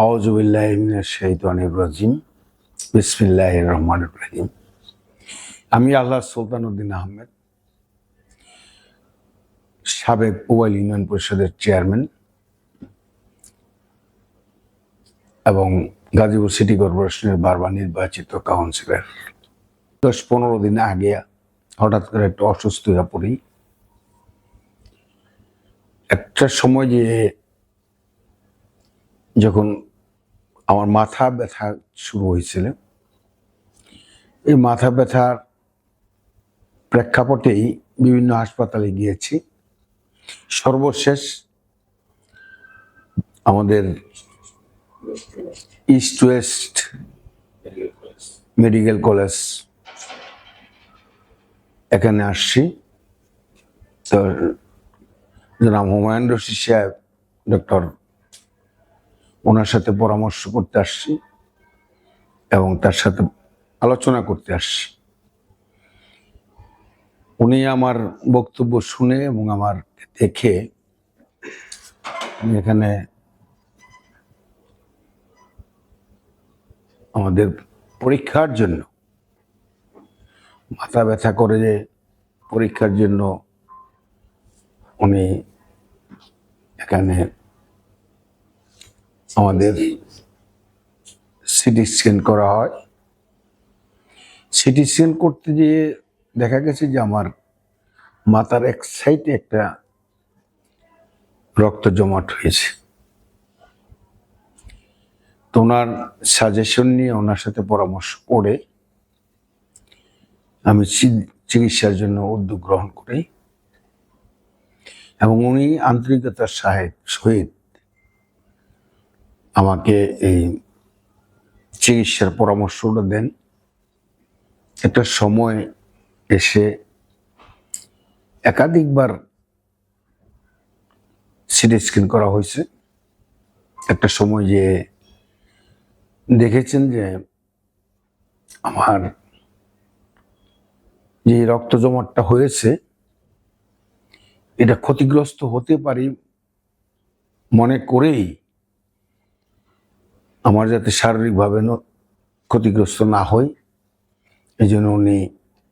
আউযু বিল্লাহি মিনাশ শাইতানির রাজিম। বিসমিল্লাহির রহমানির রহিম। আমি আল্লাহ সুলতান উদ্দিন আহমেদ, সাবেক পুবাইল ইউনিয়ন পরিষদের চেয়ারম্যান এবং গাজীপুর সিটি কর্পোরেশনের বারবার নির্বাচিত কাউন্সিলর। 10-15 দিন আগে হঠাৎ করে একটা অসুস্থ হয়ে পড়ি। একটা সময় যখন আমার মাথা ব্যথা শুরু হয়েছিল, এই মাথা ব্যথার প্রেক্ষাপটেই বিভিন্ন হাসপাতালে গিয়েছি। সর্বশেষ আমাদের ইস্ট ওয়েস্ট মেডিকেল কলেজ এখানে আসছি। তো জনাব হুমায়ুন রশিদ সাহেব ডক্টর, ওনার সাথে পরামর্শ করতে আসছি এবং তার সাথে আলোচনা করতে আসছি। উনি আমার বক্তব্য শুনে এবং আমার দেখে এখানে আমাদের পরীক্ষার জন্য, মাথা ব্যথা করে যে পরীক্ষার জন্য উনি এখানে আমাদের সিটি স্ক্যান করা হয়। সিটি স্ক্যান করতে গিয়ে দেখা গেছে যে আমার মাথার এক সাইডে একটা রক্ত জমাট হয়েছে। তো ওনার সাজেশন নিয়ে, ওনার সাথে পরামর্শ করে আমি চিকিৎসার জন্য উদ্যোগ গ্রহণ করি এবং উনি আন্তরিকতার সহিত আমাকে এই চিকিৎসার পরামর্শটা দেন। একটা সময় এসে একাধিকবার সিটি স্ক্যান করা হয়েছে। একটা সময় যে দেখেছেন যে আমার যে রক্ত জমাটটা হয়েছে, এটা ক্ষতিগ্রস্ত হতে পারি মনে করেই আমার যাতে শারীরিকভাবে ক্ষতিগ্রস্ত না হয়, এই জন্য উনি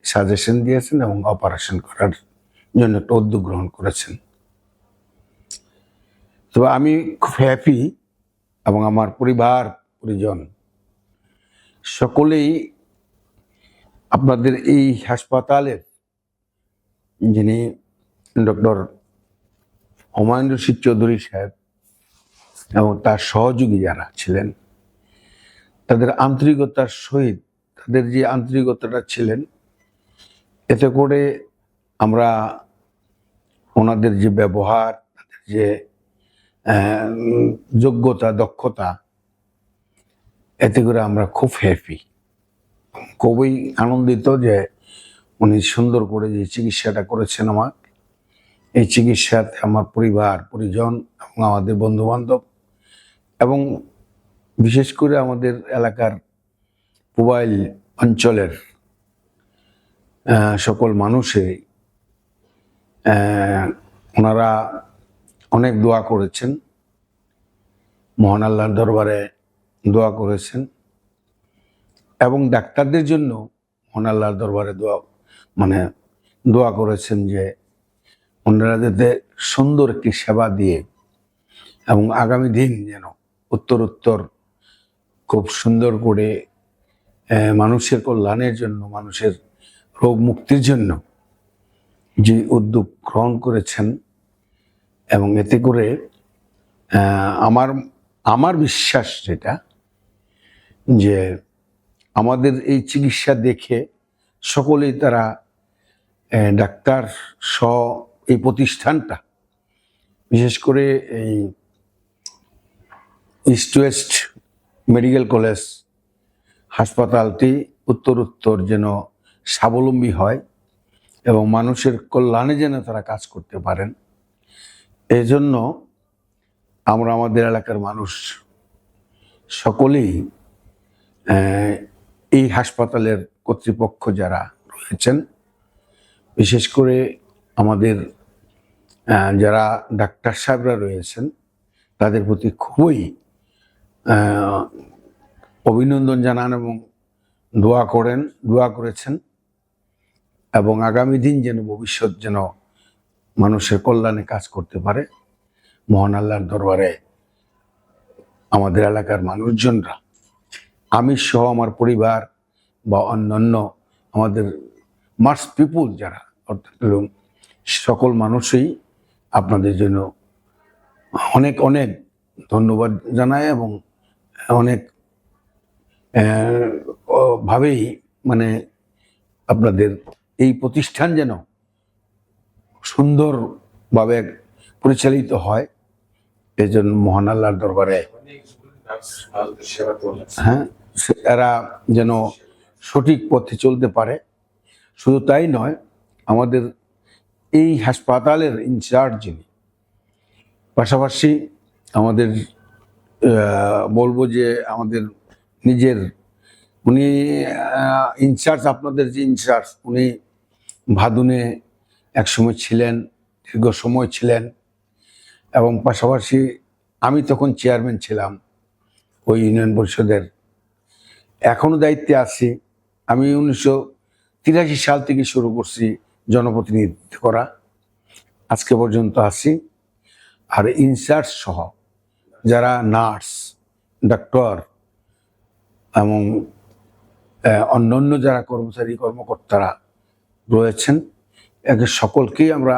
সাজেশন দিয়েছেন এবং অপারেশন করার জন্য একটা উদ্যোগ গ্রহণ করেছেন। তবে আমি খুব হ্যাপি এবং আমার পরিজন সকলেই আপনাদের এই হাসপাতালের যিনি ডক্টর হুমায়ুন রশিদ চৌধুরী সাহেব এবং তার সহযোগী যারা ছিলেন, তাদের আন্তরিকতার সহিত, তাদের যে আন্তরিকতাটা ছিলেন, এতে করে আমরা ওনাদের যে ব্যবহার, তাদের যে যোগ্যতা, দক্ষতা, এতে করে আমরা খুব হ্যাপি, খুবই আনন্দিত যে উনি সুন্দর করে যে চিকিৎসাটা করেছেন আমার। এই চিকিৎসাতে আমার পরিজন এবং আমাদের বন্ধু বান্ধব এবং বিশেষ করে আমাদের এলাকার পুবাইল অঞ্চলের সকল মানুষের ওনারা অনেক দোয়া করেছেন, মহান আল্লাহর দরবারে দোয়া করেছেন এবং ডাক্তারদের জন্য মহান আল্লাহর দরবারে দোয়া করেছেন যে ওনারা যাতে সুন্দর একটি সেবা দিয়ে এবং আগামী দিন যেন উত্তর খুব সুন্দর করে মানুষের কল্যাণের জন্য, মানুষের রোগ মুক্তির জন্য যে উদ্যোগ গ্রহণ করেছেন। এবং এতে করে আমার বিশ্বাস যেটা, যে আমাদের এই চিকিৎসা দেখে সকলেই তারা ডাক্তার সহ এই প্রতিষ্ঠানটা, বিশেষ করে এই ইস্ট ওয়েস্ট মেডিকেল কলেজ হাসপাতালটি উত্তর যেন স্বাবলম্বী হয় এবং মানুষের কল্যাণে যেন তারা কাজ করতে পারেন, এই জন্য আমরা আমাদের এলাকার মানুষ সকলেই এই হাসপাতালের কর্তৃপক্ষ যারা রয়েছেন, বিশেষ করে আমাদের যারা ডাক্তার সাহেবরা রয়েছেন, তাদের প্রতি খুবই আহ, অভিনন্দন জানান এবং দোয়া করেছেন, এবং আগামী দিন যেন ভবিষ্যৎ যেন মানুষের কল্যাণে কাজ করতে পারে। মহান আল্লাহর দরবারে আমাদের এলাকার মানুষজনরা, আমি সহ আমার পরিবার বা অন্যান্য আমাদের মার্স পিপুল যারা, অর্থাৎ সকল মানুষই আপনাদের জন্য অনেক অনেক ধন্যবাদ জানায়, এবং অনেক ভাবেই মানে আপনাদের এই প্রতিষ্ঠান যেন সুন্দরভাবে পরিচালিত হয়, এই জন্য মহান আল্লাহর দরবারে এরা যেন সঠিক পথে চলতে পারে। শুধু তাই নয়, আমাদের এই হাসপাতালের ইনচার্জ যিনি, পাশাপাশি আমাদের বলবো যে আমাদের নিজের উনি ইনচার্জ, আপনাদের যে ইনচার্জ, উনি ভাদুনে একসময় ছিলেন, দীর্ঘ সময় ছিলেন, এবং পাশাপাশি আমি তখন চেয়ারম্যান ছিলাম ওই ইউনিয়ন পরিষদের, এখনও দায়িত্বে আছি। আমি 1983 সাল থেকে শুরু করছি জনপ্রতিনিধিত্ব করা, আজকে পর্যন্ত আছি। আর ইনচার্জ সহ যারা নার্স, ডাক্তার এবং অন্যান্য যারা কর্মকর্তারা রয়েছেন, একে সকলকেই আমরা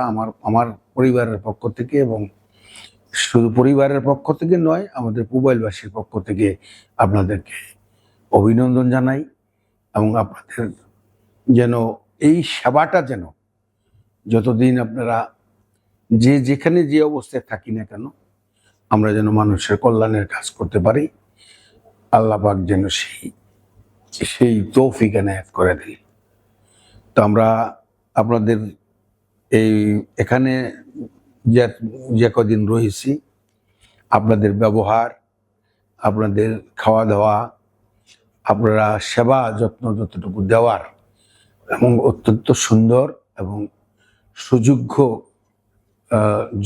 আমার পরিবারের পক্ষ থেকে, এবং শুধু পরিবারের পক্ষ থেকে নয়, আমাদের পুবাইলবাসীর পক্ষ থেকে আপনাদেরকে অভিনন্দন জানাই, এবং আপনাদের যেন এই সেবাটা যেন যতদিন আপনারা যেখানে যে অবস্থায় থাকি না কেন, আমরা যেন মানুষের কল্যাণের কাজ করতে পারি। আল্লাহ পাক যেন সেই তৌফিক এনায়েত করে দিই। তো আমরা আপনাদের এখানে যে কদিন রয়েছি, আপনাদের ব্যবহার, আপনাদের খাওয়া দাওয়া, আপনারা সেবা যত্ন যতটুকু দেওয়ার, এবং অত্যন্ত সুন্দর এবং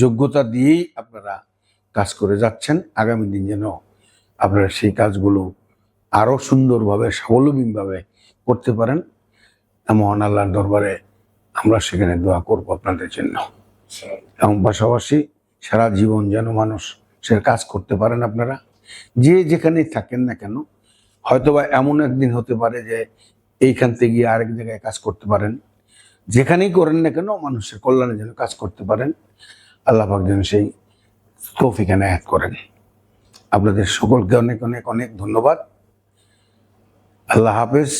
যোগ্যতা দিয়েই আপনারা কাজ করে যাচ্ছেন। আগামী দিন যেন আপনারা সেই কাজগুলো আরও সুন্দরভাবে, স্বাবলম্বীভাবে করতে পারেন। মহান আল্লাহর দরবারে আমরা সেখানে দোয়া করব আপনাদের জন্য, এবং পাশাপাশি সারা জীবন যেন মানুষ সে কাজ করতে পারেন। আপনারা যেখানেই থাকেন না কেন, হয়তোবা এমন একদিন হতে পারে যে এইখান থেকে গিয়ে আরেক জায়গায় কাজ করতে পারেন। যেখানেই করেন না কেন, মানুষের কল্যাণে যেন কাজ করতে পারেন। আল্লাহ পাক যেন সেই তৌফিক এনায়েত করেন। আপনাদের সকলকে অনেক অনেক অনেক ধন্যবাদ। আল্লাহ হাফেজ।